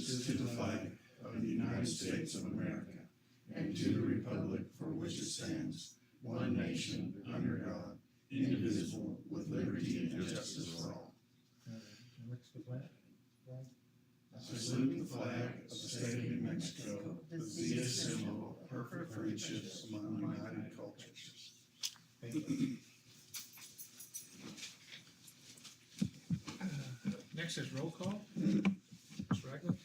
allegiance to the flag of the United States of America and to the republic for which it stands, one nation, under God, indivisible, with liberty and justice for all. What's the flag? I salute the flag of the state of New Mexico, the symbol of perfect friendships among united cultures. Thank you. Next is roll call. Ms. Ragland?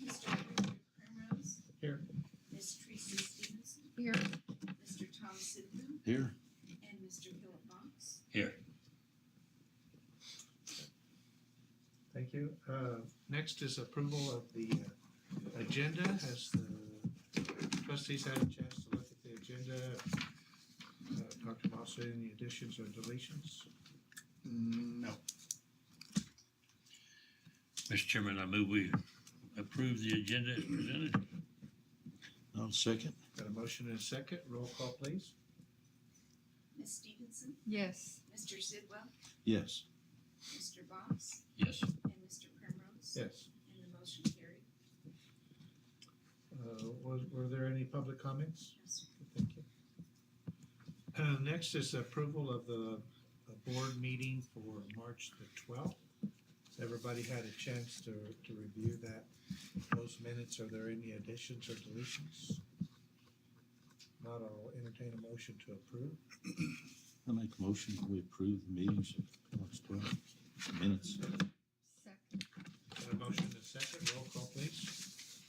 Mr. Primrose? Here. Ms. Tracy Stevenson? Here. Mr. Tom Sidhu? Here. And Mr. Philip Box? Here. Thank you. Next is approval of the agenda. Has the trustees had a chance to look at the agenda? Dr. Moss, any additions or deletions? No. Mr. Chairman, I move we approve the agenda as presented. I'll second. Got a motion and a second. Roll call, please. Ms. Stevenson? Yes. Mr. Sidwell? Yes. Mr. Box? Yes. And Mr. Primrose? Yes. And the motion carried. Were there any public comments? Yes, sir. Thank you. Next is approval of the board meeting for March the 12th. Has everybody had a chance to review those minutes? Are there any additions or deletions? Not, I'll entertain a motion to approve. I make a motion that we approve the meetings of March 12th minutes. Second. Got a motion and a second. Roll call, please.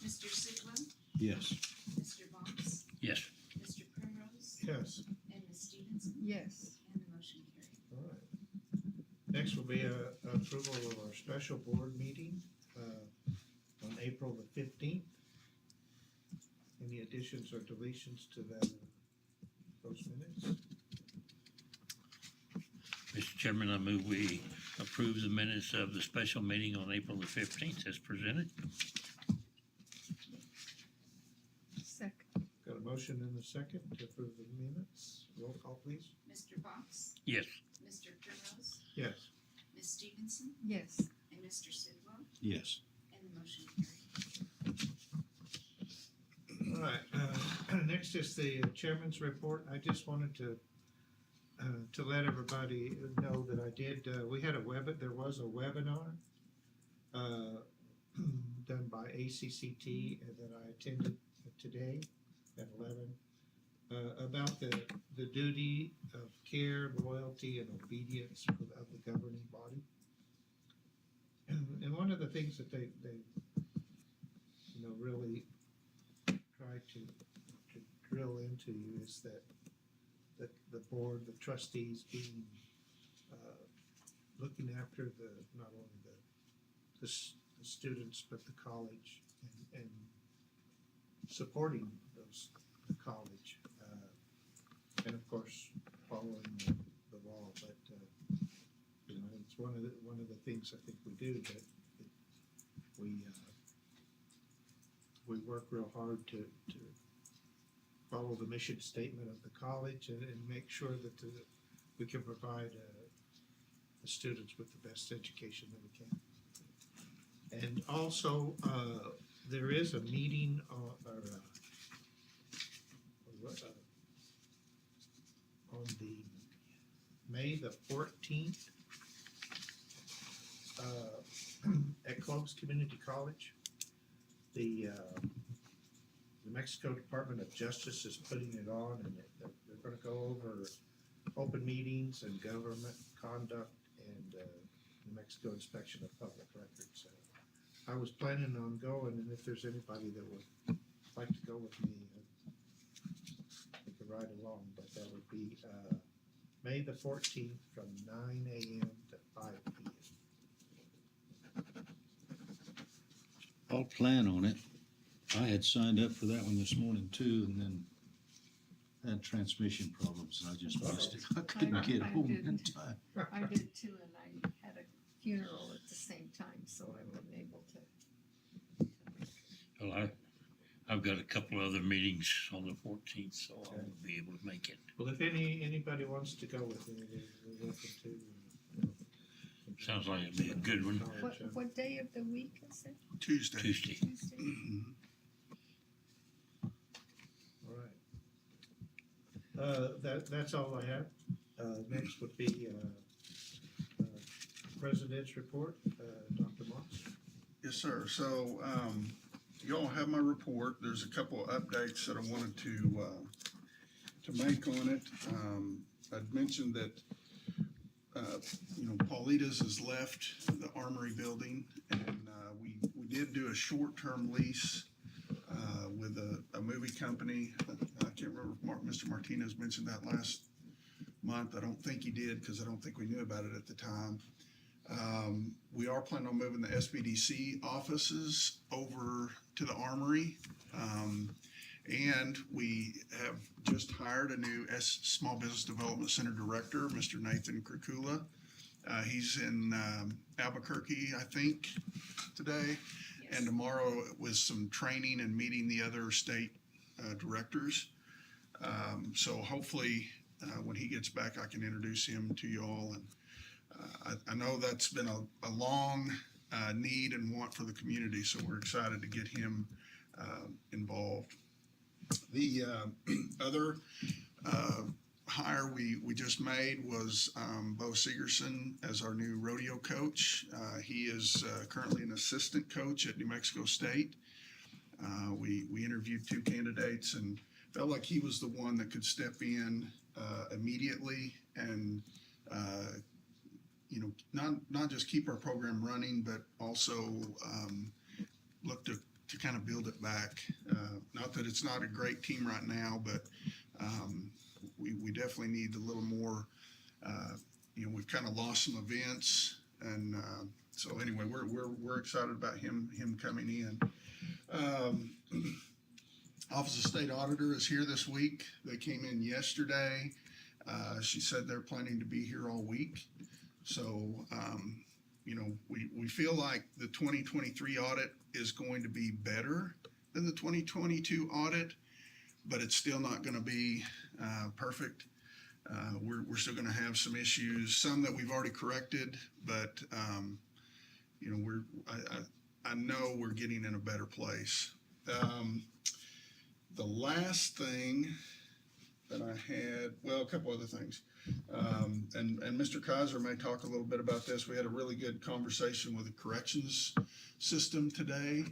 Mr. Sidwell? Yes. Mr. Box? Yes. Mr. Primrose? Yes. And Ms. Stevenson? Yes. And the motion carried. All right. Next will be approval of our special board meeting on April the 15th. Any additions or deletions to those minutes? Mr. Chairman, I move we approve the minutes of the special meeting on April the 15th as presented. Second. Got a motion and a second to approve the minutes. Roll call, please. Mr. Box? Yes. Mr. Primrose? Yes. Ms. Stevenson? Yes. And Mr. Sidwell? Yes. And the motion carried. All right. Next is the chairman's report. I just wanted to let everybody know that I did. We had there was a webinar done by ACCT that I attended today at 11 about the duty of care, loyalty, and obedience of the governing body. And one of the things that they really try to drill into you is that the board, the trustees being looking after not only the students but the college and supporting the college and of course following the law. But it's one of the things I think we do that we work real hard to follow the mission statement of the college and make sure that we can provide the students with the best education that we can. And also, there is a meeting on the May the 14th at Clovis Community College. The New Mexico Department of Justice is putting it on, and they're going to go over open meetings and government conduct and New Mexico inspection of public records. I was planning on going, and if there's anybody that would like to go with me, they could ride along. But that would be May the 14th from 9 a.m. to 5 p.m. I'll plan on it. I had signed up for that one this morning too, and then had transmission problems, and I just missed it. I couldn't get home in time. I did too, and I had a funeral at the same time, so I wasn't able to. Well, I've got a couple other meetings on the 14th, so I won't be able to make it. Well, if anybody wants to go with me, they're welcome to. Sounds like it'd be a good one. college, What day of the week is it? Tuesday. Tuesday. Tuesday? Mhm. all right. That's all I have. Next would be, President's report, Dr. Moss. Yes, sir. So, you all have my report. There's a couple of updates that I wanted to make on it. I'd mentioned that, Paulitas has left the Armory building, and we did do a short-term lease with a movie company. I can't remember if Mr. Martinez mentioned that last month. I don't think he did, because I don't think we knew about it at the time. We are planning on moving the SBDC offices over to the Armory. And we have just hired a new Small Business Development Center Director, Mr. Nathan Krakula. He's in Albuquerque, I think, today, Yes. and tomorrow with some training and meeting the other state directors. So hopefully, when he gets back, I can introduce him to you all. And I know that's been a long need and want for the community, so we're excited to get him involved. The other hire we just made was Bo Segerson as our new rodeo coach. He is currently an assistant coach at New Mexico State. We interviewed 2 candidates and felt like he was the one that could step in immediately and not just keep our program running, but also look to kind of build it back. Not that it's not a great team right now, but we definitely need a little more. We've kind of lost some events, and so anyway, we're excited about him coming in. Office of State Auditor is here this week. They came in yesterday. She said they're planning to be here all week. So, we feel like the 2023 audit is going to be better than the 2022 audit, but it's still not going to be perfect. We're still going to have some issues, some that we've already corrected, but I know we're getting in a better place. The last thing that I had, well, a couple other things. And Mr. Kaiser may talk a little bit about this. We had a really good conversation with the corrections system today.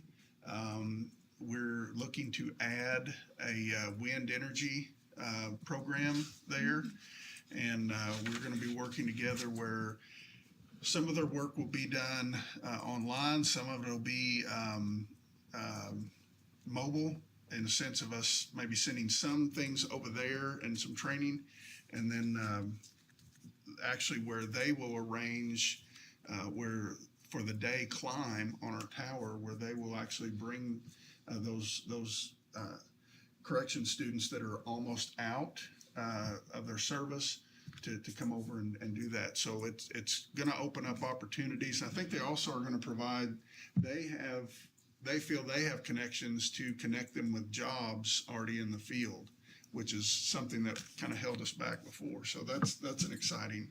We're looking to add a wind energy program there. And we're going to be working together where some of their work will be done online. Some of it will be mobile, in the sense of us maybe sending some things over there and some training. And then actually where they will arrange where for the day climb on our tower, where they will actually bring those correction students that are almost out of their service to come over and do that. So it's going to open up opportunities. I think they also are going to provide, they feel they have connections to connect them with jobs already in the field, which is something that kind of held us back before. So that's an exciting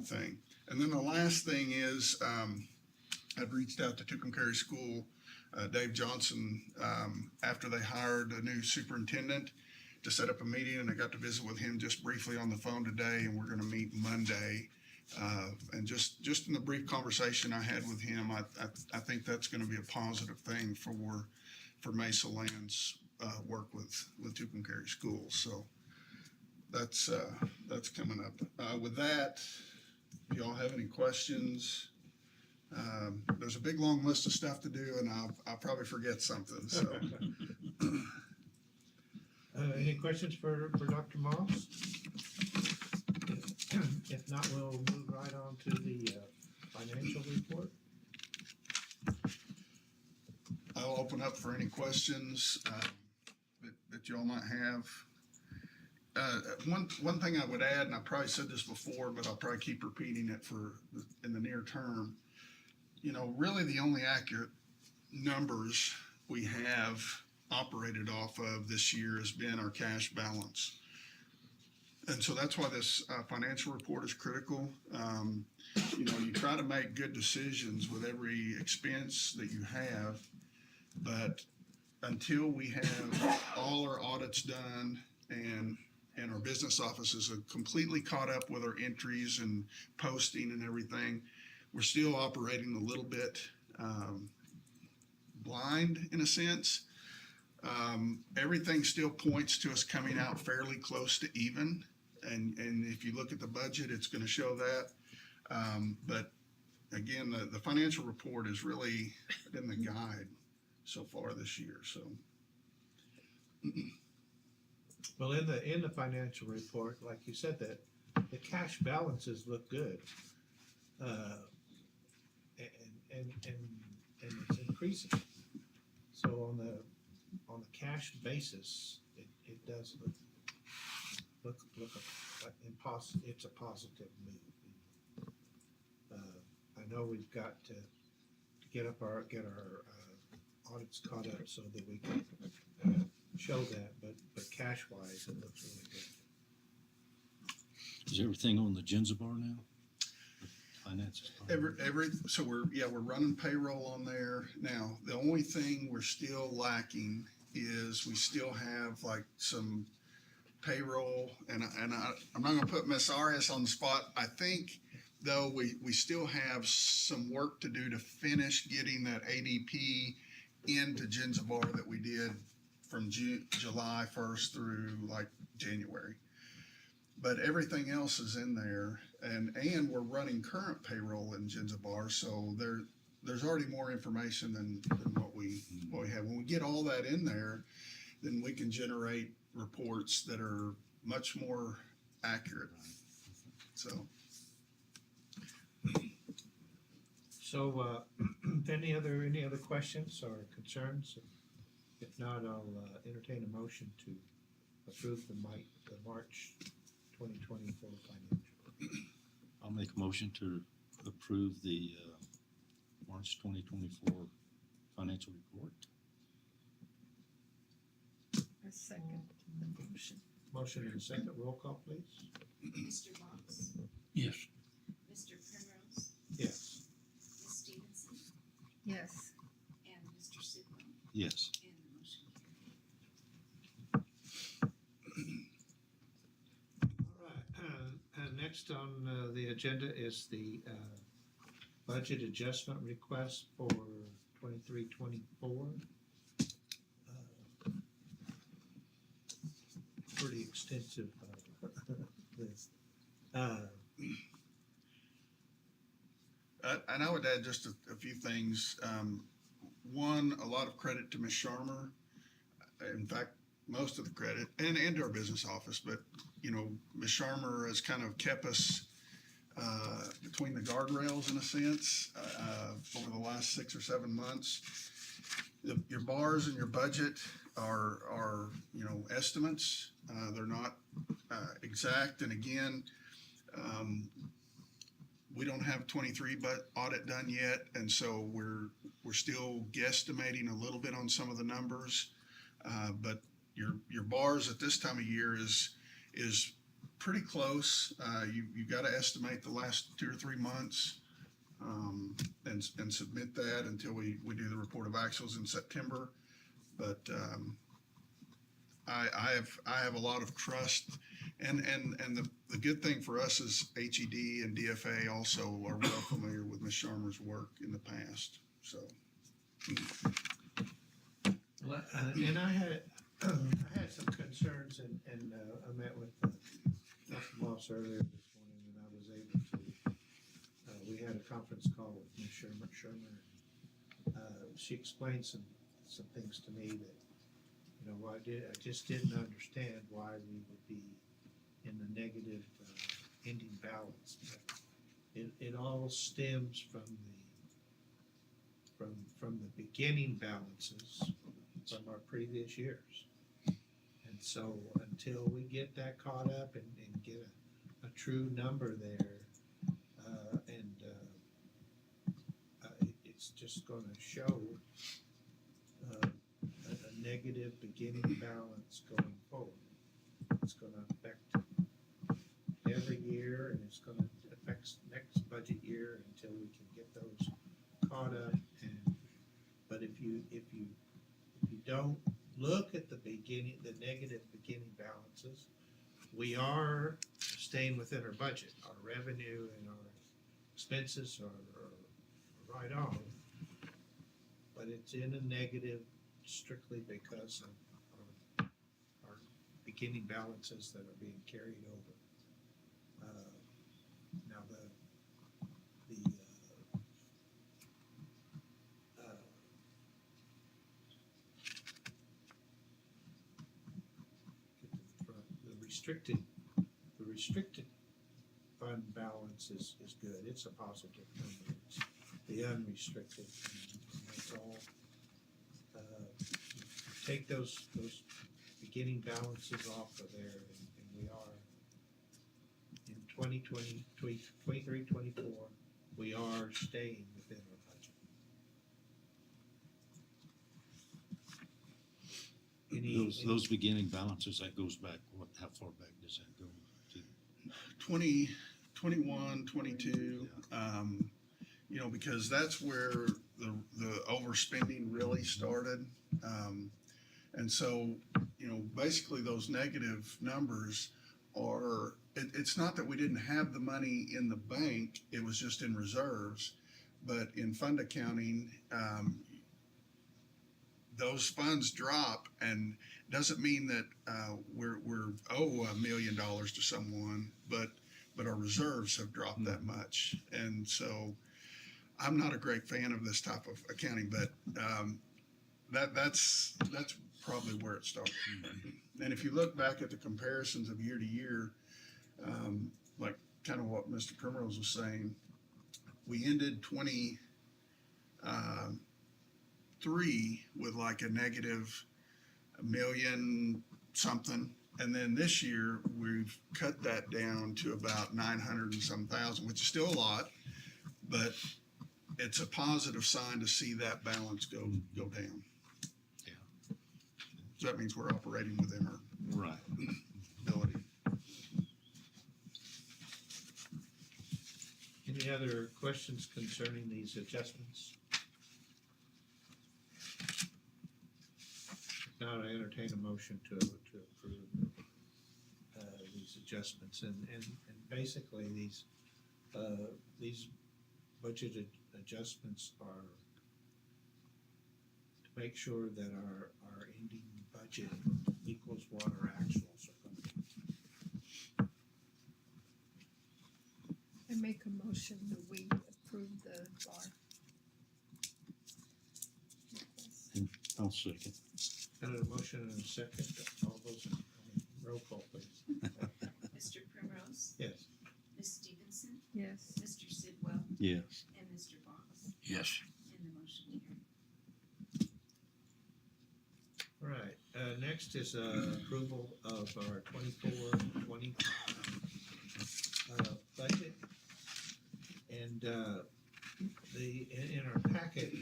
thing. And then the last thing is, I've reached out to Tucumcari School, Dave Johnson, after they hired a new superintendent, to set up a meeting, and I got to visit with him just briefly on the phone today, and we're going to meet Monday. And just in the brief conversation I had with him, I think that's going to be a positive thing for Mesalands work with Tucumcari schools. So that's coming up. With that, if y'all have any questions, there's a big long list of stuff to do, and I'll probably forget something. So. Any questions for Dr. Moss? If not, we'll move right on to the financial report. I'll open up for any questions that y'all might have. One thing I would add, and I probably said this before, but I'll probably keep repeating it in the near term. Really the only accurate numbers we have operated off of this year has been our cash balance. And so that's why this financial report is critical. You try to make good decisions with every expense that you have, but until we have all our audits done and our business offices are completely caught up with our entries and posting and everything, we're still operating a little bit blind in a sense. Everything still points to us coming out fairly close to even. And if you look at the budget, it's going to show that. But again, the financial report has really been the guide so far this year. So, Well, in the financial report, like you said, that the cash balances look good. And it's increasing. So on the cash basis, it does look like it's a positive move. I know we've got to get our audits caught up so that we can show that, but cash wise, it looks really good. Is everything on the Genzabar now? Finances. so we're running payroll on there now. The only thing we're still lacking is we still have like some payroll, and I'm not gonna put Miss Arias on the spot. I think though we still have some work to do to finish getting that ADP into Genzabar that we did from July 1st through like January. But everything else is in there, and we're running current payroll in Genzabar, so there's already more information than what we have. When we get all that in there, then we can generate reports that are much more accurate. So Any other questions or concerns? If not, I'll entertain a motion to approve the March 2024 financial. I'll make a motion to approve the March 2024 financial report. A second the motion. Motion and a second, roll call please. Mr. Box? Yes. Mr. Primrose? Yes. Ms. Stevenson? Yes, And Mr. Sidwell? Yes. And the motion carried. All right, next on the agenda is the budget adjustment request for 23-24. Pretty extensive list. and I would add just a few things. One, a lot of credit to Ms. Sharma. In fact, most of the credit, and our business office, but Ms. Sharma has kind of kept us between the guardrails in a sense over the last 6 or 7 months. Your bars and your budget are estimates. They're not exact, and again, we don't have 23 audit done yet, and so we're still guesstimating a little bit on some of the numbers. But your bars at this time of year is pretty close. You got to estimate the last 2 or 3 months and submit that until we do the report of actuals in September. But I have a lot of trust, and the good thing for us is HED and DFA also are well familiar with Ms. Sharma's work in the past. So. And I had some concerns, and I met with Dr. Moss earlier this morning, and I was able to. We had a conference call with Ms. Shermer. She explained some things to me that I just didn't understand why we would be in the negative ending balance. But it all stems from the beginning balances from our previous years. And so until we get that caught up and get a true number there, it's just going to show a negative beginning balance going forward. It's going to affect year, and it's gonna affect next budget year until we can get those caught up. And, but if you don't look at the beginning, the negative beginning balances, we are staying within our budget. Our revenue and our expenses are right on, but it's in a negative strictly because of our beginning balances that are being carried over. Now get to the front. The restricted fund balance is good. It's a positive number. It's the unrestricted, and that's all. Take those beginning balances off of there, and we are in 2020, 23, 24, we are staying within our budget. Those beginning balances, that goes back, what, how far back does that go to? 20, 21, 22, you know, because that's where the overspending really started. And so, you know, basically those negative numbers are, it's not that we didn't have the money in the bank, it was just in reserves. But in fund accounting, those funds drop, and doesn't mean that we're owe $1 million to someone, but our reserves have dropped that much. And so I'm not a great fan of this type of accounting, but that's probably where it started. And if you look back at the comparisons of year to year, like kind of what Mr. Primrose was saying, we ended 23 with like a negative $1 million something. And then this year we've cut that down to about 900 and some thousand, which is still a lot, but it's a positive sign to see that balance go down. Yeah. So that means we're operating within our Right. ability. Any other questions concerning these adjustments? If not, I entertain a motion to approve these adjustments, and basically these budget adjustments are to make sure that our ending budget equals what our actuals are going to be. I make a motion that we approve the bar. I'll second. Got a motion and a second. All those, roll call please. Mr. Primrose, Yes. Ms. Stevenson, Yes. Mr. Sidwell, Yes. and Mr. Box, Yes. and the motion carried. All right, next is approval of our 24-25 budget. And in our packet,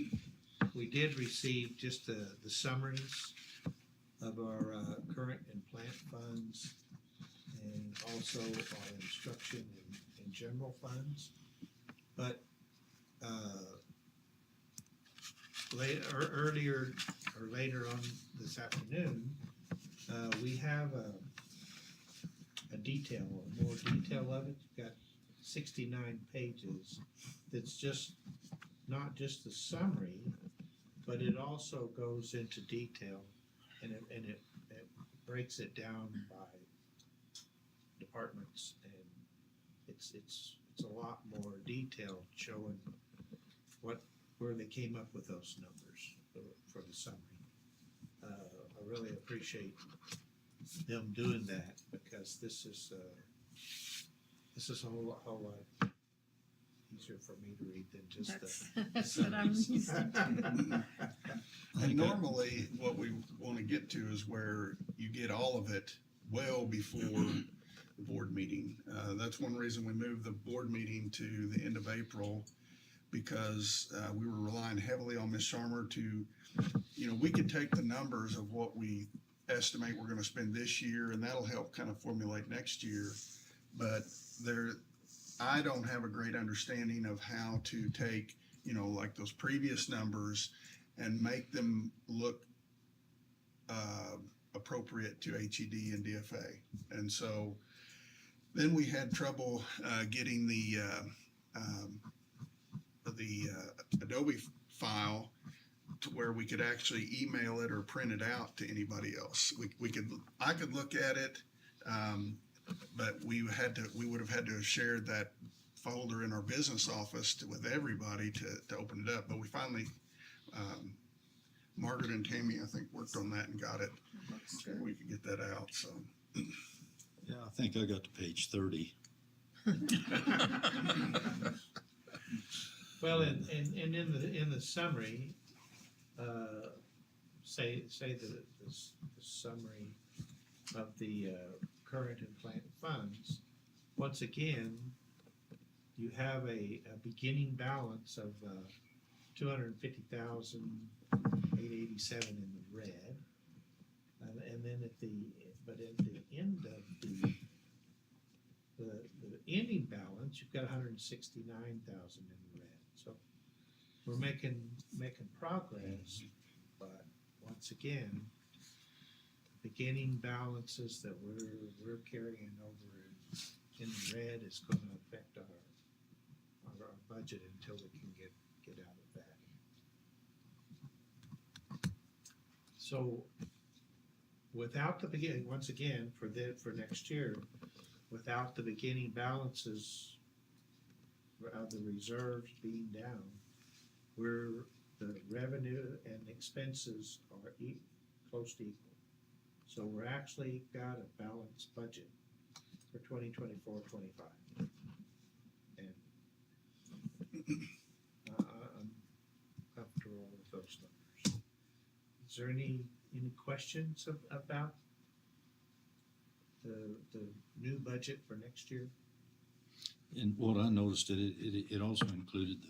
we did receive just the summaries of our current and plant funds, and also our instruction and general funds. But later on this afternoon, we have a more detail of it. We've got 69 pages. That's just not just the summary, but it also goes into detail, and it breaks it down by departments, and it's a lot more detailed, showing where they came up with those numbers for the summary. I really appreciate them doing that, because this is a whole lot easier for me to read than just That's what I'm used to. And normally, what we want to get to is where you get all of it well before the board meeting. That's one reason we moved the board meeting to the end of April, because we were relying heavily on Ms. Sharmer to, we could take the numbers of what we estimate we're going to spend this year, and that'll help kind of formulate next year. but I don't have a great understanding of how to take, like those previous numbers and make them look appropriate to HED and DFA. And so then we had trouble getting the Adobe file to where we could actually email it or print it out to anybody else. I could look at it, but we would have had to have shared that folder in our business office with everybody to open it up. But we finally, Margaret and Tammy, I think, worked on that and got it. We could get that out. So Yeah, I think I got to page 30. Well, and in the summary, say the summary of the current and planned funds, once again, you have a beginning balance of 250,887 in the red, and then at the end of the ending balance, you've got 169,000 in the red. So we're making progress, but once again, beginning balances that we're carrying over in the red is going to affect our budget until we can get out of that. So without the beginning, once again, for next year, without the beginning balances of the reserves being down, the revenue and expenses are close to equal. So we're actually got a balanced budget for 2024-25. And I'm comfortable with those numbers. Is there any questions about the new budget for next year? And what I noticed, it also included the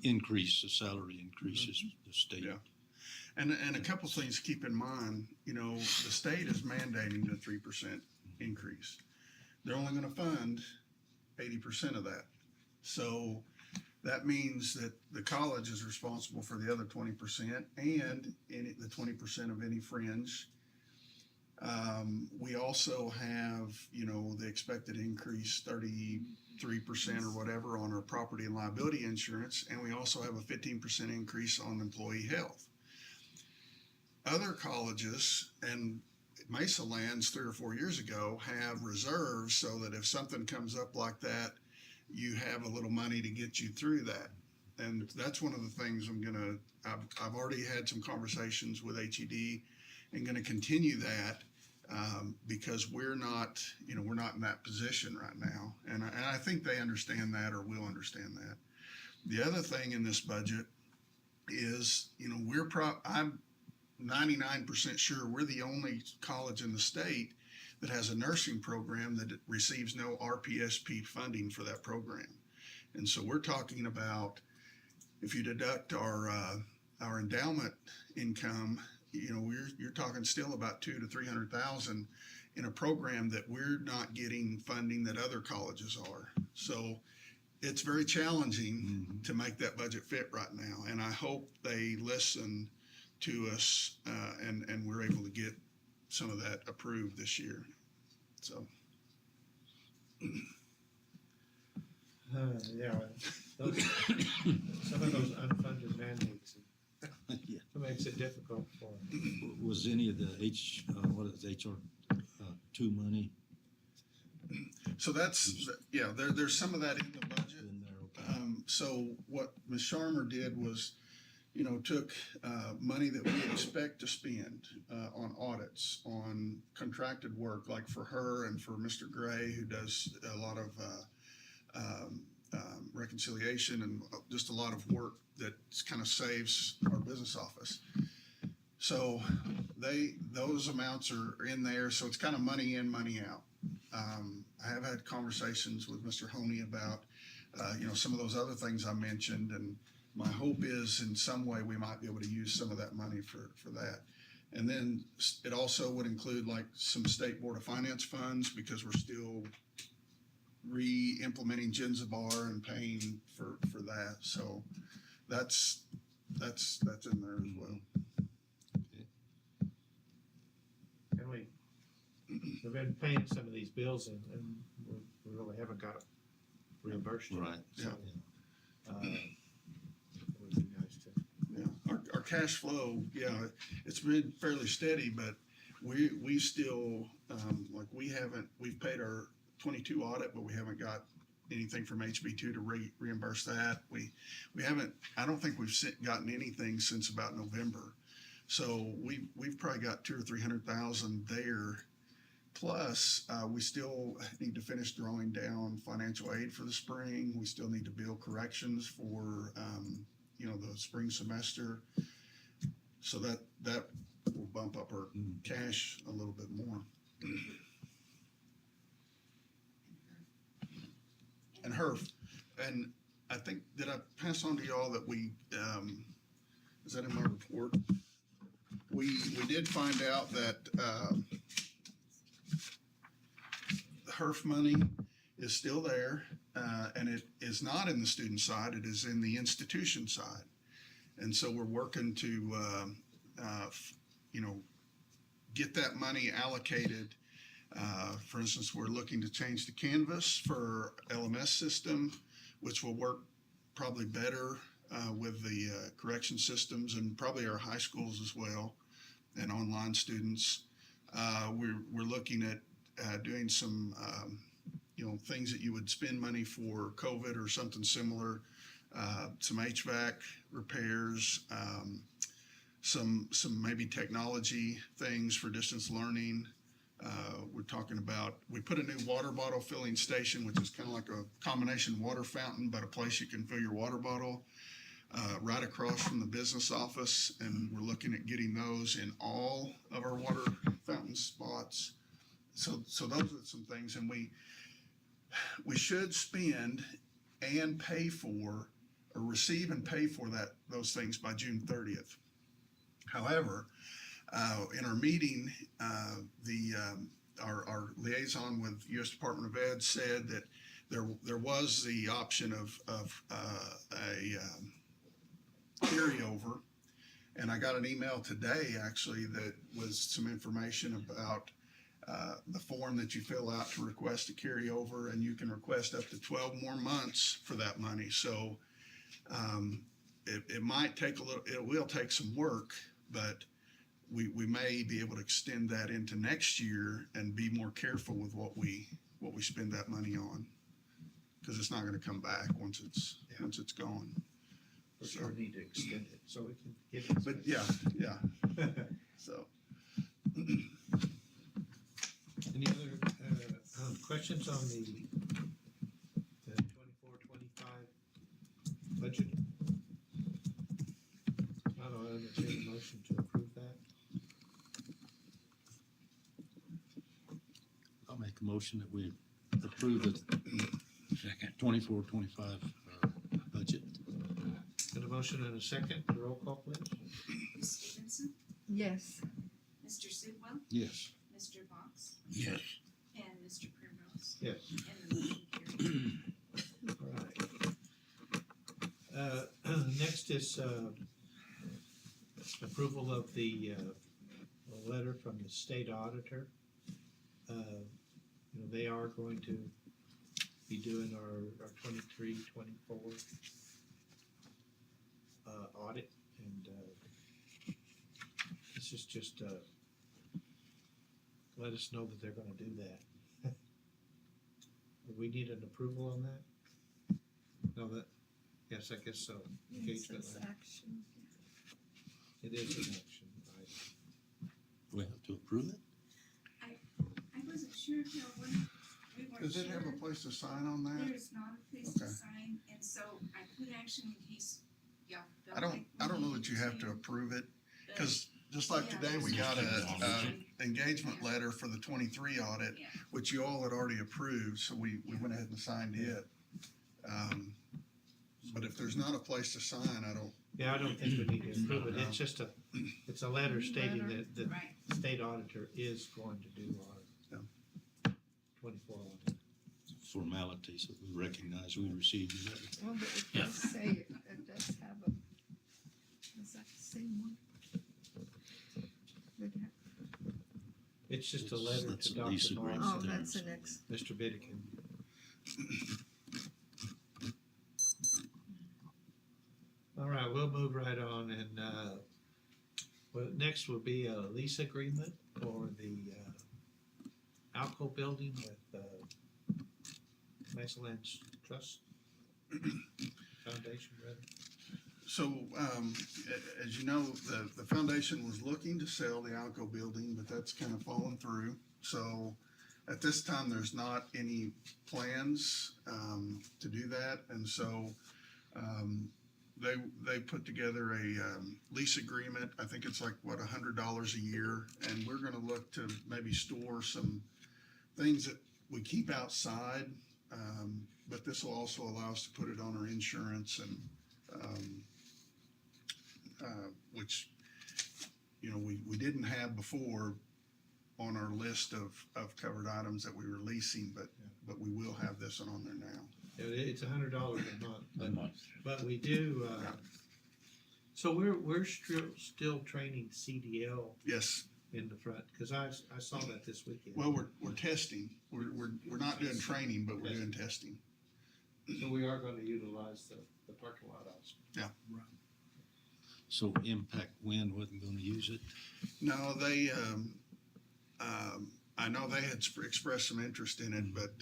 the salary increases, the state. Yeah. And a couple things to keep in mind, the state is mandating the 3% increase. They're only going to fund 80% of that. So that means that the college is responsible for the other 20% and the 20% of any fringe. We also have, the expected increase 33% or whatever on our property and liability insurance, and we also have a 15% increase on employee health. Other colleges and Mesalands 3 or 4 years ago have reserves so that if something comes up like that, you have a little money to get you through that. And that's one of the things I've already had some conversations with HED and going to continue that because we're not in that position right now. And I think they understand that or will understand that. The other thing in this budget is, I'm 99% sure we're the only college in the state that has a nursing program that receives no RPSP funding for that program. And so we're talking about, if you deduct our endowment income, you're talking still about $200,000 to $300,000 in a program that we're not getting funding that other colleges are. So it's very challenging to make that budget fit right now. And I hope they listen to us and we're able to get some of that approved this year. So. Yeah, some of those unfunded mandates, Yeah. it makes it difficult for them. Was any of the HR 2 money So that's, there's some of that in the budget. in there? Okay. So what Ms. Sharmer did was, took money that we expect to spend on audits, on contracted work, like for her and for Mr. Gray, who does a lot of reconciliation and just a lot of work that kind of saves our business office. So those amounts are in there, so it's kind of money in, money out. I have had conversations with Mr. Honey about, some of those other things I mentioned, and my hope is in some way we might be able to use some of that money for that. And then it also would include like some state board of finance funds because we're still re-implementing Genzabar and paying for that. So that's in there as well. And we've been paying some of these bills and we really haven't got reimbursed yet. Right. So, it would be nice to. Yeah, our cash flow, yeah, it's been fairly steady, but we still, we've paid our 22 audit, but we haven't got anything from HB2 to reimburse that. We haven't, I don't think we've gotten anything since about November. So we've probably got 200,000 or 300,000 there. Plus, we still need to finish drawing down financial aid for the spring. We still need to bill corrections for, the spring semester. So that will bump up our cash a little bit more. And HERF, and I think, did I pass on to y'all that we, is that in my report? We did find out that, the HERF money is still there, and it is not in the student side, it is in the institution side. And so we're working to, get that money allocated. For instance, we're looking to change the Canvas for LMS system, which will work probably better with the correction systems and probably our high schools as well and online students. We're looking at doing some things that you would spend money for COVID or something similar, some HVAC repairs, some maybe technology things for distance learning. We're talking about, we put a new water bottle filling station, which is kind of like a combination water fountain, but a place you can fill your water bottle right across from the business office. And we're looking at getting those in all of our water fountain spots. So those are some things, and we should spend and pay for, or receive and pay for those things by June 30th. However, in our meeting, our liaison with U.S. Department of Ed said that there was the option of a carryover, and I got an email today actually that was some information about the form that you fill out to request a carryover, and you can request up to 12 more months for that money. So it might take it will take some work, but we may be able to extend that into next year and be more careful with what we spend that money on, because it's not going to come back once it's gone. For sure, need to extend it so we can get it. But yeah. So. Any other questions on the 24-25 budget? I'll entertain a motion to approve that. I'll make a motion that we approve the Second. 24-25 budget. Got a motion and a second. Roll call, please. Ms. Stevenson, Yes, Mr. Sidwell, Yes. Mr. Box, Yes. and Mr. Primrose. Yes. And the motion carries. All right. Next is approval of the letter from the state auditor. They are going to be doing our 23-24 audit, and this is just let us know that they're going to do that. Do we need an approval on that? No, yes, I guess so. it Engagement says letter. action. It is an action item. Do we have to approve it? I wasn't sure if y'all wanted, we weren't Does it have sure. a place to sign on that? There's not a place to Okay. sign, and so I put action in case y'all felt I don't like we know that needed you have to approve it, but- because just like Yeah, today, we there's got no- a engagement letter for the 23 audit, Yeah. which you all had already approved, so we went ahead and signed it. But if there's not a place to sign, I don't, Yeah, I don't think we need to approve it. It's just it's a letter stating Letter. that the Right. state auditor is going to do our Yeah. 24 audit. Formality, so we recognize we received the letter. Well, but it Yeah. does say, it does have a, is that the same one? Would have- It's just a letter That's to a lease Dr. agreement. Morris Oh, there. that's the next, Mr. Bidikin. All right, we'll move right on and, well, next will be a lease agreement for the, Alco building with, Mesalands Trust Foundation, rather. so, as you know, the foundation was looking to sell the Alco building, but that's kind of fallen through. So at this time, there's not any plans, to do that, and so, they put together a, lease agreement. I think it's like, what, $100 a year, and we're gonna look to maybe store some things that we keep outside, but this will also allow us to put it on our insurance and, which, you know, we didn't have before on our list of covered items that we were leasing, but we will have this one on there now. Yeah, it's $100 a month, A month. but we do, so we're still training CDL Yes, in the front, cause I saw that this weekend. well, we're testing. We're not doing training, but we're doing testing. So we are gonna utilize the parking lot also. So Impact Wind wasn't gonna use it. No, they, I know they had expressed some interest in it, but,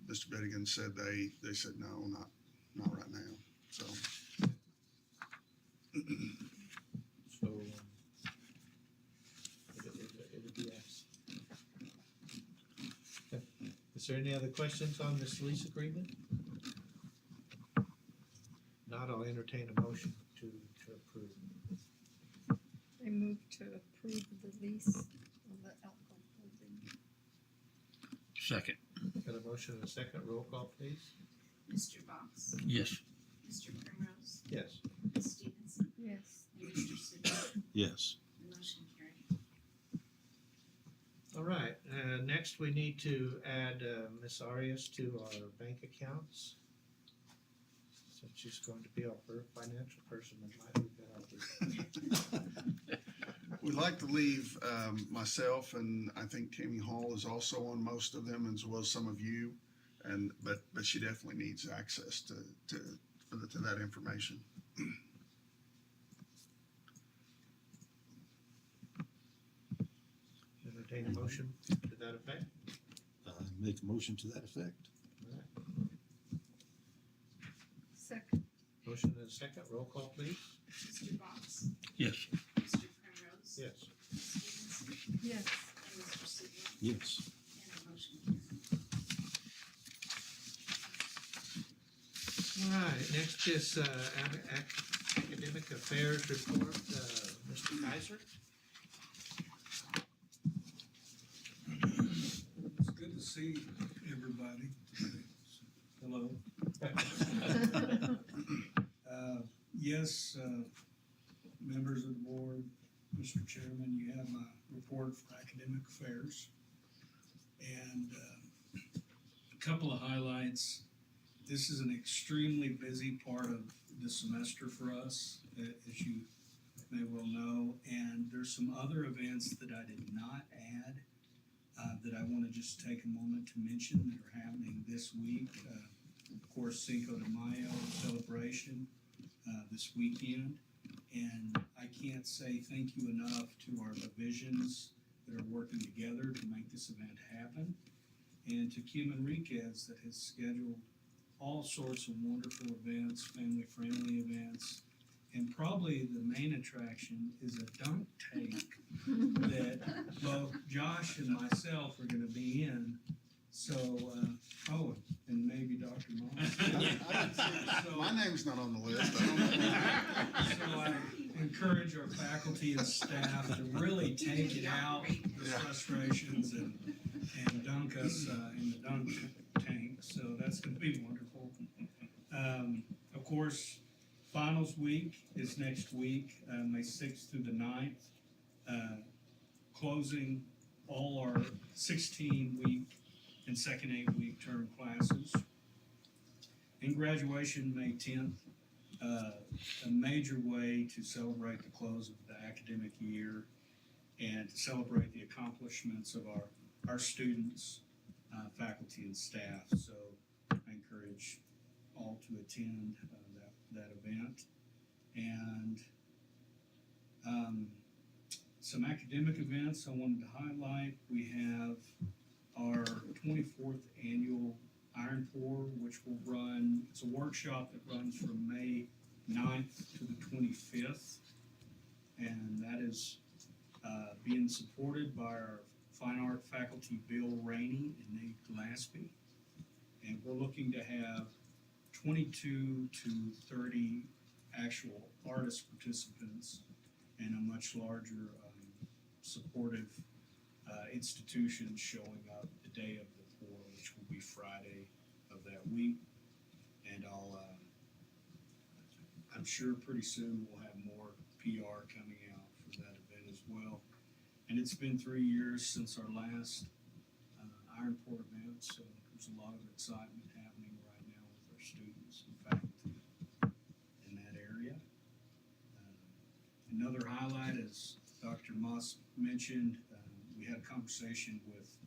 Mr. Bidigan said they said, no, not right now, so. So, it'll be yes. Okay. Is there any other questions on this lease agreement? Not, I'll entertain a motion to approve. I move to approve the lease of the Alco building. Second, Got a motion and a second, roll call please? Mr. Box, yes. Mr. Primrose, Yes. Ms. Stevenson, Yes, and Mr. Sidwell. Yes. The motion carried. All right, next we need to add Ms. Arias to our bank accounts. Since she's going to be our financial person, it might be a good idea. We'd like to leave, myself, and I think Tammy Hall is also on most of them, as well as some of you. But she definitely needs access to that information. Entertain a motion to that effect? Make a motion to that effect. All right. second, Motion and a second, roll call please? Mr. Box, Yes. Mr. Primrose, Yes. Ms. Stevenson, yes, and Mr. Sidwell, Yes. and the motion carried. All right, next is academic affairs report, Mr. Kaiser. It's good to see everybody. Hello. Yes, members of the board, Mr. Chairman, you have my report for academic affairs. And a couple of highlights. This is an extremely busy part of the semester for us, as you may well know. And there's some other events that I did not add that I want to just take a moment to mention that are happening this week. Of course, Cinco de Mayo celebration this weekend. And I can't say thank you enough to our divisions that are working together to make this event happen. And to Kim Enriquez that has scheduled all sorts of wonderful events, family-friendly events. And probably the main attraction is a dunk tank that both Josh and myself are gonna be in. So, oh, and maybe Dr. Moss. My name's not on the list. I don't know. So I encourage our faculty and staff to really take it out, the frustrations, and dunk us in the dunk tank. So that's gonna be wonderful. Of course, finals week is next week, May 6th through the 9th. Closing all our 16-week and second 8-week term classes. And graduation May 10th, a major way to celebrate the close of the academic year and to celebrate the accomplishments of our students, faculty, and staff. So I encourage all to attend that event. And some academic events I wanted to highlight. We have our 24th annual Iron Pour, which will run, it's a workshop that runs from May 9th to the 25th. And that is being supported by our fine art faculty, Bill Rainey and Nate Gillespie. And we're looking to have 22 to 30 actual artist participants and a much larger supportive institution showing up the day of the pour, which will be Friday of that week. And I'm sure pretty soon we'll have more PR coming out for that event as well. And it's been 3 years since our last Iron Pour event, so there's a lot of excitement happening right now with our students and faculty in that area. Another highlight, as Dr. Moss mentioned, we had a conversation with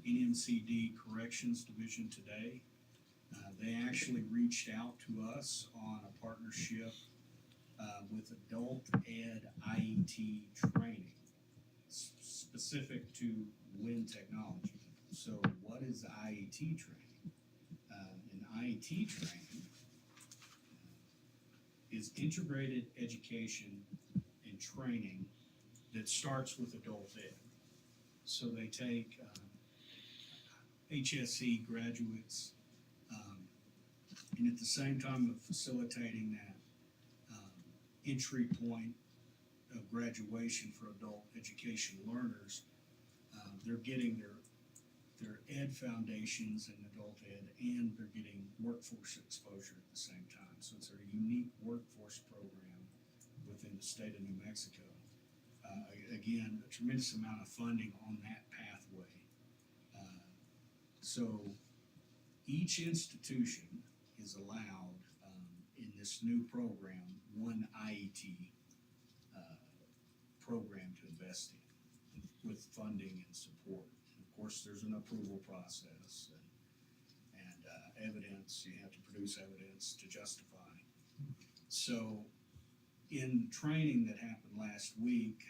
NMCD Corrections Division today. They actually reached out to us on a partnership with Adult Ed IET training, specific to wind technology. So what is IET training? An IET training is integrated education and training that starts with adult ed. So they take HSE graduates, and at the same time of facilitating that entry point of graduation for adult education learners, they're getting their ed foundations in adult ed, and they're getting workforce exposure at the same time. So it's a unique workforce program within the state of New Mexico. Again, a tremendous amount of funding on that pathway. So each institution is allowed in this new program one IET program to invest in with funding and support. And of course, there's an approval process and evidence. You have to produce evidence to justify. So in training that happened last week,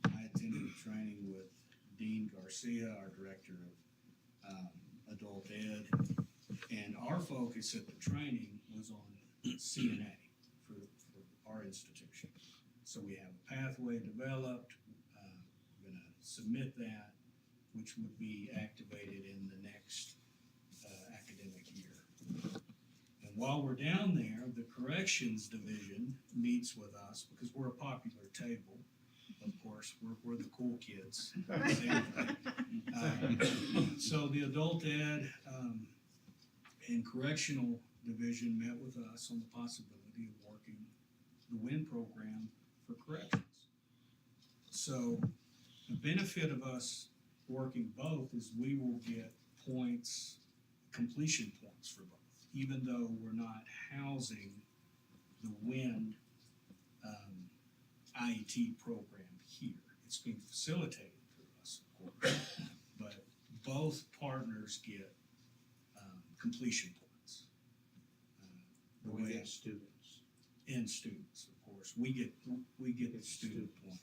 I attended a training with Dean Garcia, our director of adult ed, and our focus at the training was on CNA for our institution. So we have a pathway developed. We're going to submit that, which would be activated in the next academic year. And while we're down there, the corrections division meets with us because we're a popular table. Of course, we're the cool kids. So the adult ed and correctional division met with us on the possibility of working the WIN program for corrections. So the benefit of us working both is we will get points, completion points for both, even though we're not housing the WIN IET program here. It's being facilitated through us, of course, but both partners get completion points. We get students. And students, of course. We get the student point.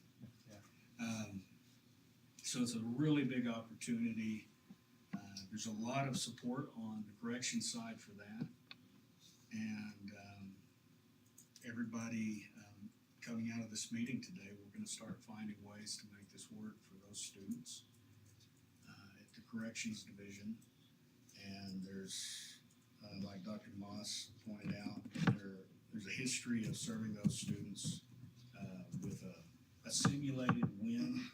So it's a really big opportunity. There's a lot of support on the correction side for that. And everybody coming out of this meeting today, we're going to start finding ways to make this work for those students at the corrections division. And there's, like Dr. Moss pointed out, there's a history of serving those students with a simulated WIN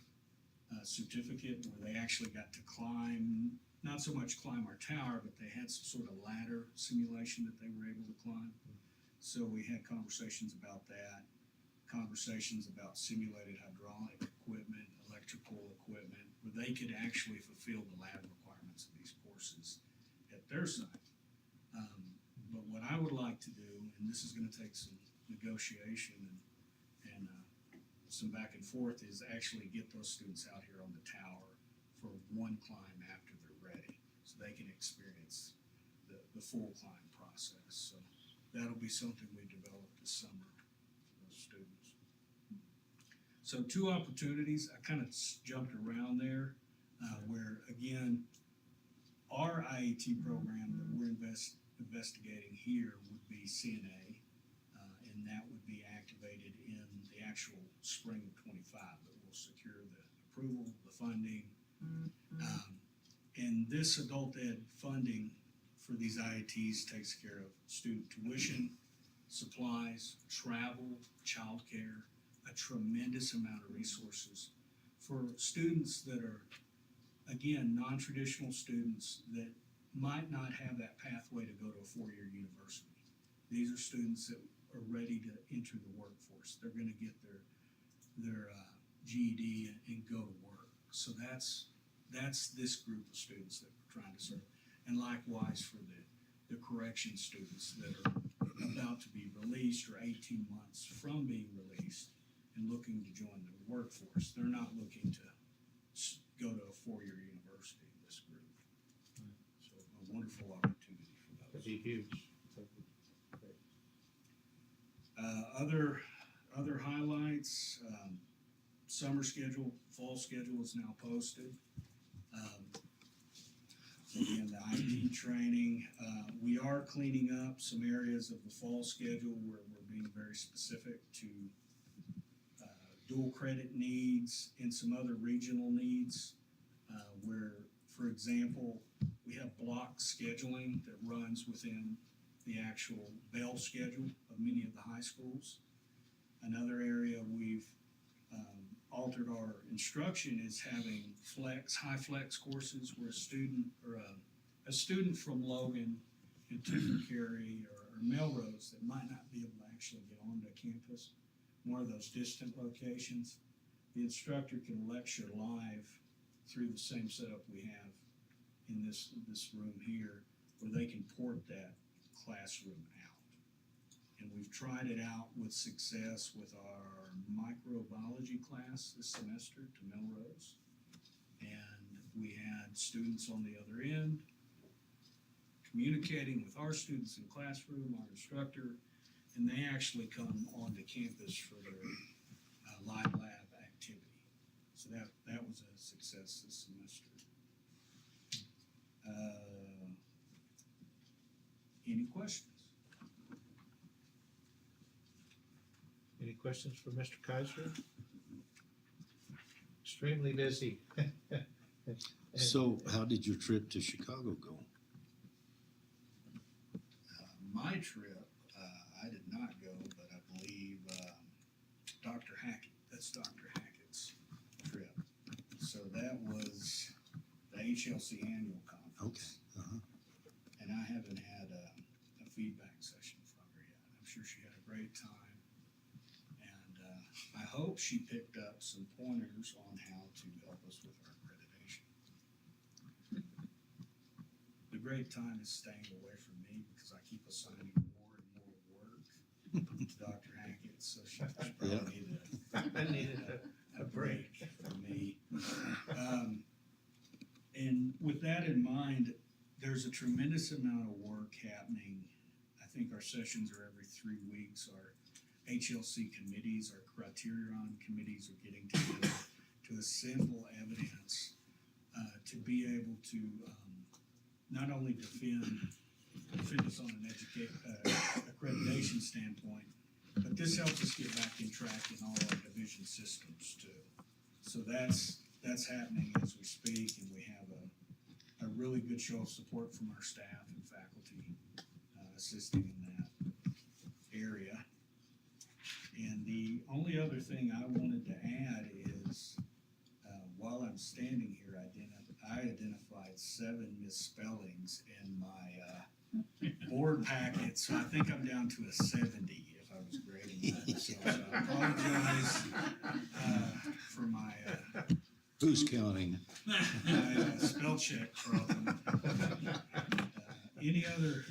certificate where they actually got to climb, not so much climb our tower, but they had some sort of ladder simulation that they were able to climb. So we had conversations about that, conversations about simulated hydraulic equipment, electrical equipment, where they could actually fulfill the lab requirements of these courses at their site. But what I would like to do, and this is gonna take some negotiation and some back and forth, is actually get those students out here on the tower for one climb after they're ready, so they can experience the full climb process. So that'll be something we develop this summer for those students. So 2 opportunities, I kind of jumped around there, where again, our IAT program that we're investigating here would be CNA, and that would be activated in the actual spring of '25, that will secure the approval, the funding. And this adult ed funding for these IATs takes care of student tuition, supplies, travel, childcare, a tremendous amount of resources for students that are, again, non-traditional students that might not have that pathway to go to a 4-year university. These are students that are ready to enter the workforce. They're gonna get their GED and go to work. So that's this group of students that we're trying to serve. And likewise for the correction students that are about to be released or 18 months from being released and looking to join the workforce. They're not looking to go to a 4-year university in this group. So a wonderful opportunity for That'd those. be huge. Other highlights, summer schedule, fall schedule is now posted. Again, the IT training, we are cleaning up some areas of the fall schedule where we're being very specific to dual credit needs and some other regional needs, where, for example, we have block scheduling that runs within the actual bell schedule of many of the high schools. Another area we've altered our instruction is having high flex courses where a student from Logan and Tuckercarry or Melrose that might not be able to actually get onto campus, one of those distant locations, the instructor can lecture live through the same setup we have in this room here, where they can port that classroom out. And we've tried it out with success with our microbiology class this semester to Melrose. And we had students on the other end communicating with our students in classroom, our instructor, and they actually come onto campus for their live lab activity. So that was a success this semester. Any questions? Any questions for Mr. Kaiser? Extremely busy. So how did your trip to Chicago go? My trip, I did not go, but I believe Dr. Hackett, that's Dr. Hackett's trip. So that was the HLC annual conference. Okay. And I haven't had a feedback session from her yet. I'm sure she had a great time. And I hope she picked up some pointers on how to help us with our accreditation. The great time is staying away from me because I keep assigning more and more work to Dr. Hackett, so she probably needed a break from me. And with that in mind, there's a tremendous amount of work happening. I think our sessions are every 3 weeks. Our HLC committees, our criterion committees are getting together to assemble evidence to be able to not only defend us on an accreditation standpoint, but this helps us get back in track in all our division systems too. So that's happening as we speak, and we have a really good show of support from our staff and faculty assisting in that area. And the only other thing I wanted to add is, while I'm standing here, I identified 7 misspellings in my board packet, so I think I'm down to a 70 if I was grading that. So I apologize for my Who's counting? spell check problem. Any other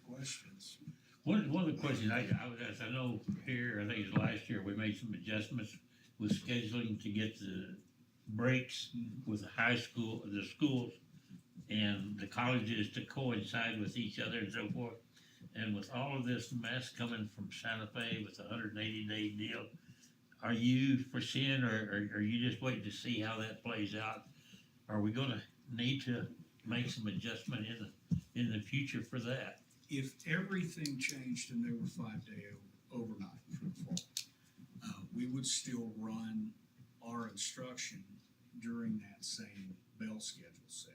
questions? One of the questions I would ask, I know here, I think it was last year, we made some adjustments with scheduling to get the breaks with the high school, the schools and the colleges to coincide with each other and so forth. And with all of this mess coming from Santa Fe with the 180-day deal, are you foreseeing or are you just waiting to see how that plays out? Are we gonna need to make some adjustment in the future for that? If everything changed and there were 5-day overnight for the fall, we would still run our instruction during that same bell schedule set.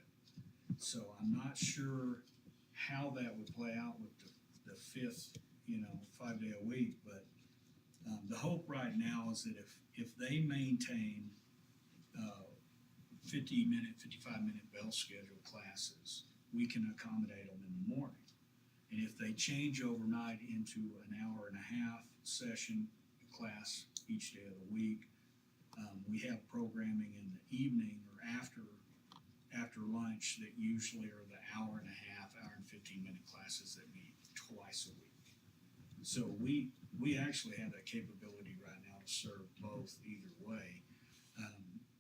So I'm not sure how that would play out with the fifth, 5-day a week, but the hope right now is that if they maintain 50-minute, 55-minute bell schedule classes, we can accommodate them in the morning. And if they change overnight into an hour and a half session class each day of the week, we have programming in the evening or after lunch that usually are the hour and a half, hour and 15-minute classes that meet twice a week. So we actually have that capability right now to serve both either way.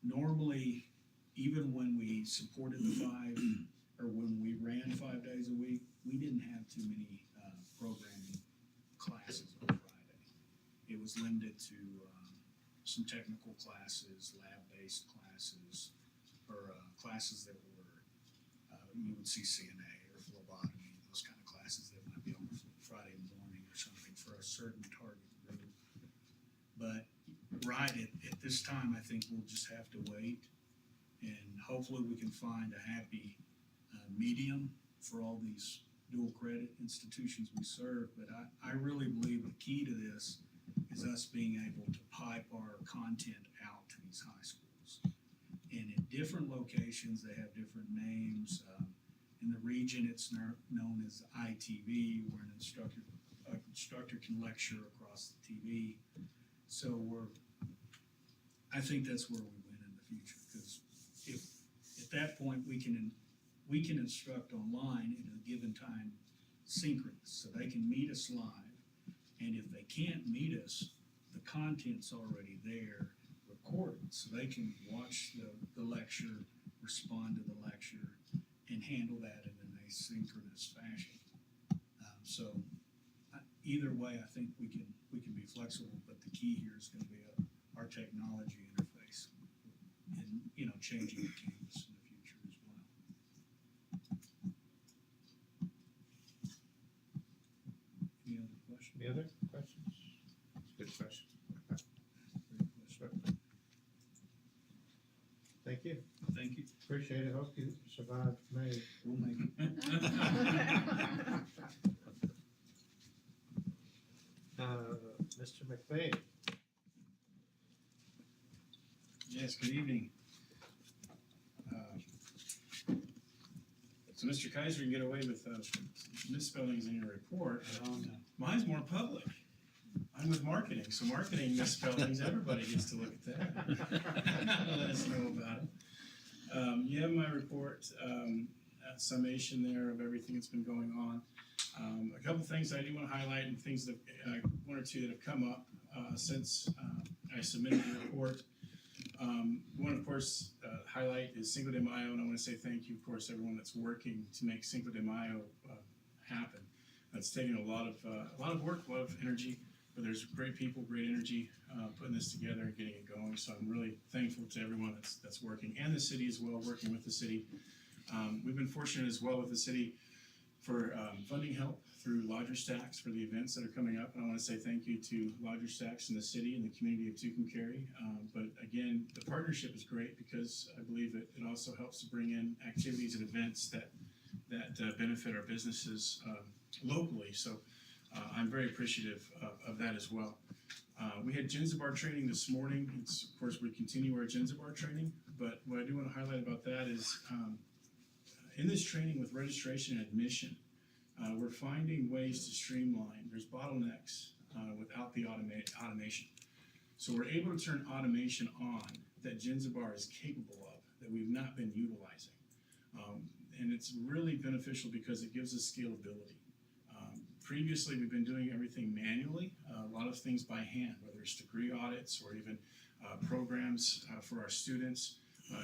Normally, even when we supported the 5, or when we ran 5 days a week, we didn't have too many programming classes on Friday. It was limited to some technical classes, lab-based classes, or classes that were, you would see CNA or phlebotomy, those kind of classes that might be on Friday morning or something for a certain target group. But right at this time, I think we'll just have to wait, and hopefully we can find a happy medium for all these dual credit institutions we serve. But I really believe the key to this is us being able to pipe our content out to these high schools. And in different locations, they have different names. In the region, it's known as ITV, where an instructor can lecture across the TV. So I think that's where we win in the future, because if at that point we can instruct online at a given time synchronous, so they can meet us live, and if they can't meet us, the content's already there recorded, so they can watch the lecture, respond to the lecture, and handle that in an asynchronous fashion. So either way, I think we can be flexible, but the key here is going to be our technology interface, and changing the canvas in the future as well. Any other questions? Any other questions? Good question. Thank you. Thank you. Appreciate it. Hope you survived May. We'll make it. Mr. McVeigh. Yes, good evening. So Mr. Kaiser, you get away with misspellings in your report. Mine's more public. I'm with marketing, so marketing misspellings, everybody gets to look at that. Let us know about it. You have my report, summation there of everything that's been going on. A couple things I do want to highlight, and things that one or two that have come up since I submitted the report. One, of course, highlight is Cinco de Mayo, and I want to say thank you, of course, everyone that's working to make Cinco de Mayo happen. That's taken a lot of work, a lot of energy, but there's great people, great energy putting this together and getting it going. So I'm really thankful to everyone that's working, and the city as well, working with the city. We've been fortunate as well with the city for funding help through Lodger Stacks for the events that are coming up. And I want to say thank you to Lodger Stacks and the city and the community of Tucumcari. But again, the partnership is great because I believe it also helps to bring in activities and events that benefit our businesses locally. So I'm very appreciative of that as well. We had Ginzabar training this morning. Of course, we continue our Ginzabar training, but what I do want to highlight about that is in this training with registration and admission, we're finding ways to streamline. There's bottlenecks without the automation. So we're able to turn automation on that Genzabar is capable of, that we've not been utilizing. And it's really beneficial because it gives us scalability. Previously, we've been doing everything manually, a lot of things by hand, whether it's degree audits or even programs for our students,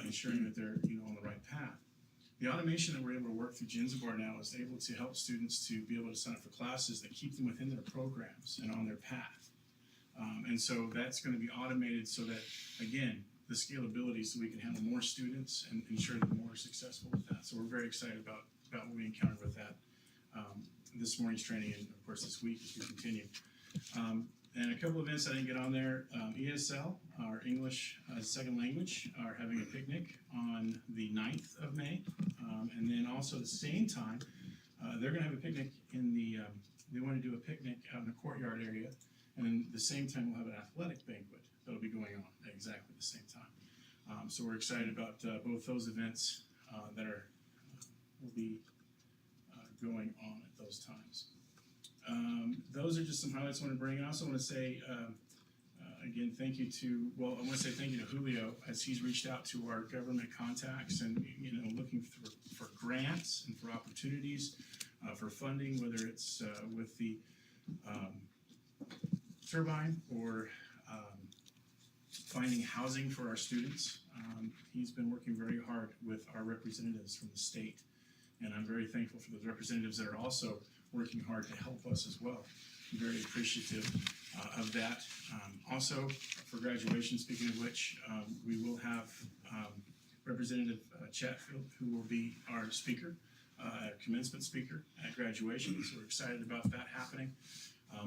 ensuring that they're on the right path. The automation that we're able to work through Genzabar now is able to help students to be able to sign up for classes that keep them within their programs and on their path. And so that's going to be automated so that, again, the scalability so we can handle more students and ensure that more are successful with that. So we're very excited about what we encountered with that this morning's training and, of course, this week as we continue. And a couple of events I didn't get on there. ESL, our English second language, are having a picnic on the 9th of May. And then also at the same time, they're going to have a picnic in the, they want to do a picnic out in the courtyard area. And then at the same time, we'll have an athletic banquet that'll be going on at exactly the same time. So we're excited about both those events that will be going on at those times. Those are just some highlights I want to bring. I also want to say, again, thank you to Julio as he's reached out to our government contacts and, looking for grants and for opportunities for funding, whether it's with the turbine or finding housing for our students. He's been working very hard with our representatives from the state, and I'm very thankful for those representatives that are also working hard to help us as well. I'm very appreciative of that. Also, for graduation, speaking of which, we will have Representative Chatfield, who will be our speaker, commencement speaker at graduation. So we're excited about that happening.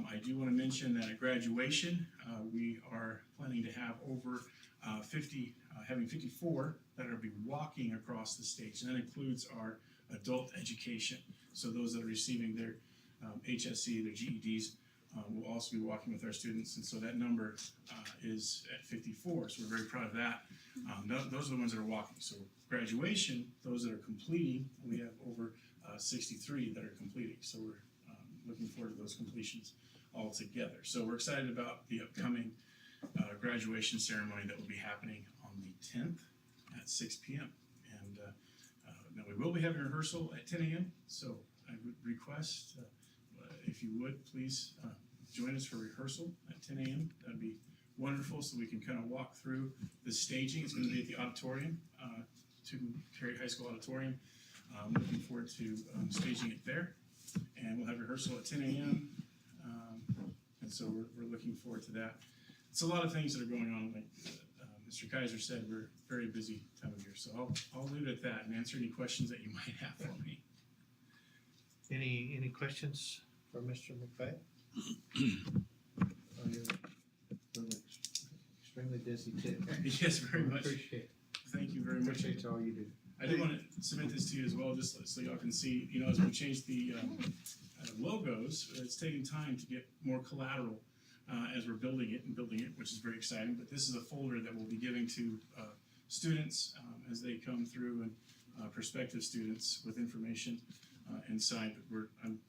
I do want to mention that at graduation, we are planning to have over 54 that are be walking across the stage, and that includes our adult education. So those that are receiving their HSC, their GEDs, will also be walking with our students, and so that number is at 54. So we're very proud of that. Those are the ones that are walking. So graduation, those that are completing, we have over 63 that are completing. So we're looking forward to those completions all together. So we're excited about the upcoming graduation ceremony that will be happening on the 10th at 6 p.m. And now we will be having rehearsal at 10 a.m. So I would request, if you would, please join us for rehearsal at 10 a.m. That'd be wonderful, so we can kind of walk through the staging. It's going to be at the auditorium, Terry High School Auditorium. Looking forward to staging it there. And we'll have rehearsal at 10 a.m. And so we're looking forward to that. It's a lot of things that are going on. Like Mr. Kaiser said, we're a very busy time of year. So I'll leave it at that and answer any questions that you might have for me. Any questions for Mr. McVeigh? You're extremely busy too. Yes, very much. Appreciate it. Thank you very much. Appreciate all you do. I do want to submit this to you as well, just so y'all can see, as we change the logos, it's taking time to get more collateral as we're building it, which is very exciting. But this is a folder that we'll be giving to students as they come through and prospective students with information inside. But I'm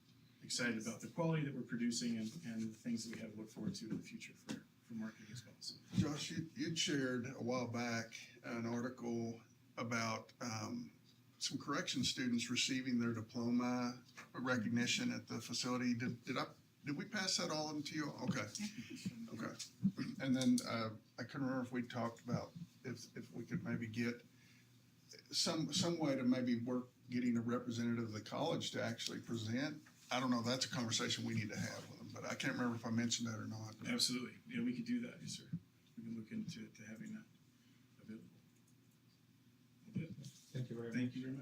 excited about the quality that we're producing and the things that we have to look forward to in the future for marketing as well. So. Josh, you'd shared a while back an article about some correction students receiving their diploma recognition at the facility. Did we pass that all on to you? Okay. And then I couldn't remember if we talked about if we could maybe get some way to maybe work getting a representative of the college to actually present. I don't know. That's a conversation we need to have with them, but I can't remember if I mentioned that or not. Absolutely. Yeah, we could do that. Yes, sir. We can look into having that available. Thank you very much. Thank you very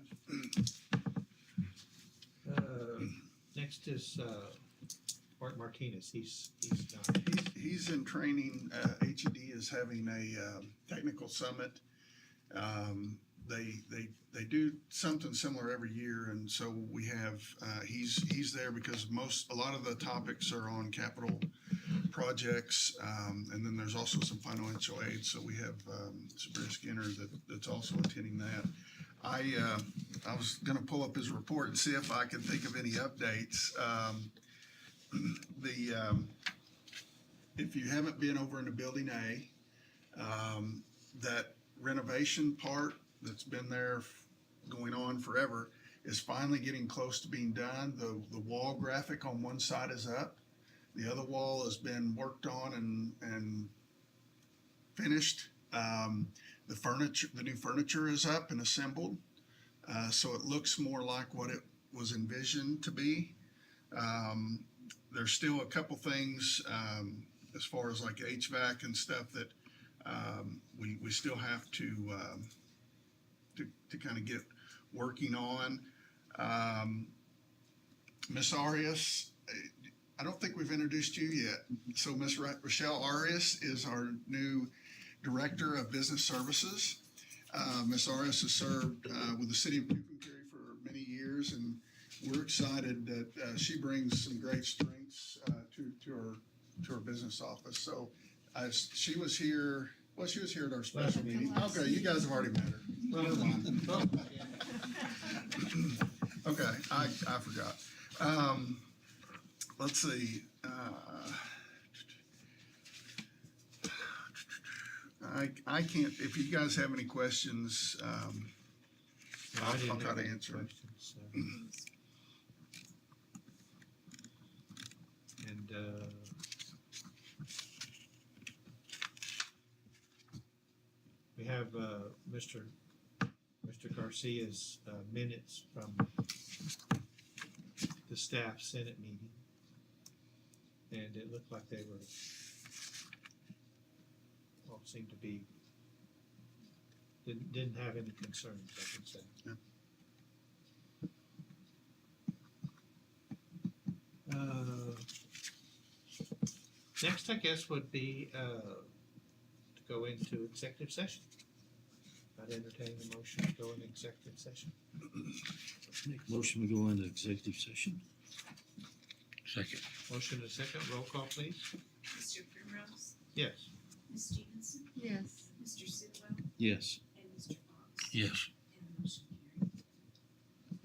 much. Next is Mark Martinez. He's not. He's in training. HED is having a technical summit. They do something similar every year, and so we have he's there because a lot of the topics are on capital projects, and then there's also some financial aid. So we have Sabrina Skinner that's also attending that. I was gonna pull up his report and see if I could think of any updates. If you haven't been over into Building A, that renovation part that's been there going on forever is finally getting close to being done. The wall graphic on one side is up. The other wall has been worked on and finished. The new furniture is up and assembled. So it looks more like what it was envisioned to be. There's still a couple things, as far as like HVAC and stuff that, we still have to kind of get working on. Miss Arias, I don't think we've introduced you yet. So Miss Rochelle Arias is our new Director of Business Services. Miss Arias has served with the city of Tucumcari for many years, and we're excited that she brings some great strengths to our business office. So she was here. Well, she was here at our special meeting. Okay, you guys have already met her. Well, never mind. Okay, I forgot. Let's see. I can't, if you guys have any questions, No, I I'll didn't try have to any answer. questions, so. And, we have, Mr. Garcia's, minutes from the staff Senate meeting. And it looked like they were, well, seemed to be, didn't have any concerns, I can say. Yeah. Next, I guess, would be, to go into executive session. I'd entertain the motion to go into executive session. Make a motion, we go into executive session. Second. Motion and a second, roll call, please. Mr. Primrose, Yes. Ms. Stevenson, Yes. Mr. Sidwell, Yes. and Mr. Fox. Yes. And the motion carried.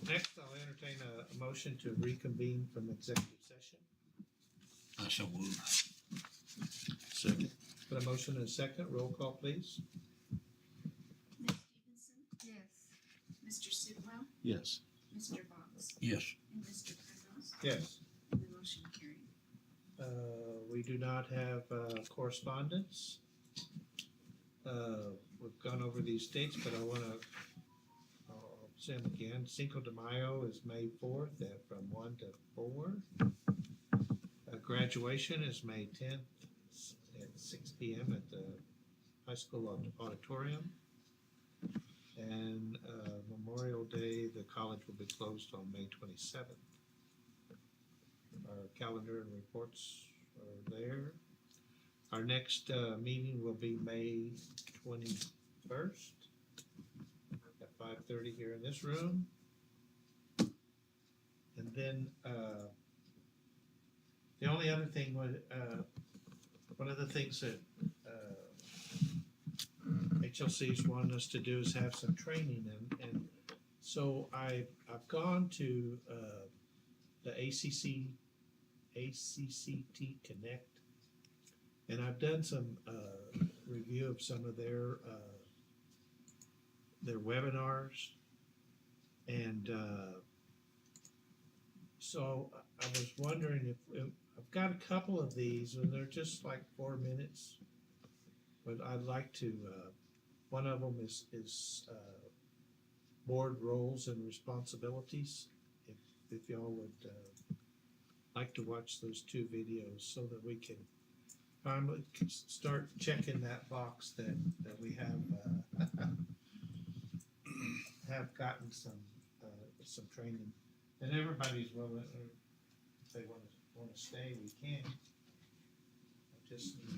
Next, I'll entertain a motion to reconvene from executive session. I shall move. Second. Got a motion and a second, roll call please. Ms. Stevenson, Yes. Mr. Sitwell, Yes. Mr. Box, Yes. and Mr. Pringles. Yes. The motion carried. We do not have correspondence. We've gone over these dates, but I wanna, I'll say them again. Cinco de Mayo is May 4th from 1 to 4. Graduation is May 10th at 6 p.m. at the high school auditorium. And Memorial Day, the college will be closed on May 27th. Our calendar and reports are there. Our next meeting will be May 21st at 5:30 here in this room. And then the only other thing was, one of the things that HLC's wanted us to do is have some training, and so I've gone to the ACCT Connect, and I've done some review of some of their webinars, and so I was wondering if I've got a couple of these, and they're just like 4 minutes, but I'd like to. One of them is board roles and responsibilities. If y'all would like to watch those two videos, so that we can finally start checking that box that we have have gotten some training, and everybody's willing, or if they wanna stay, we can. I just need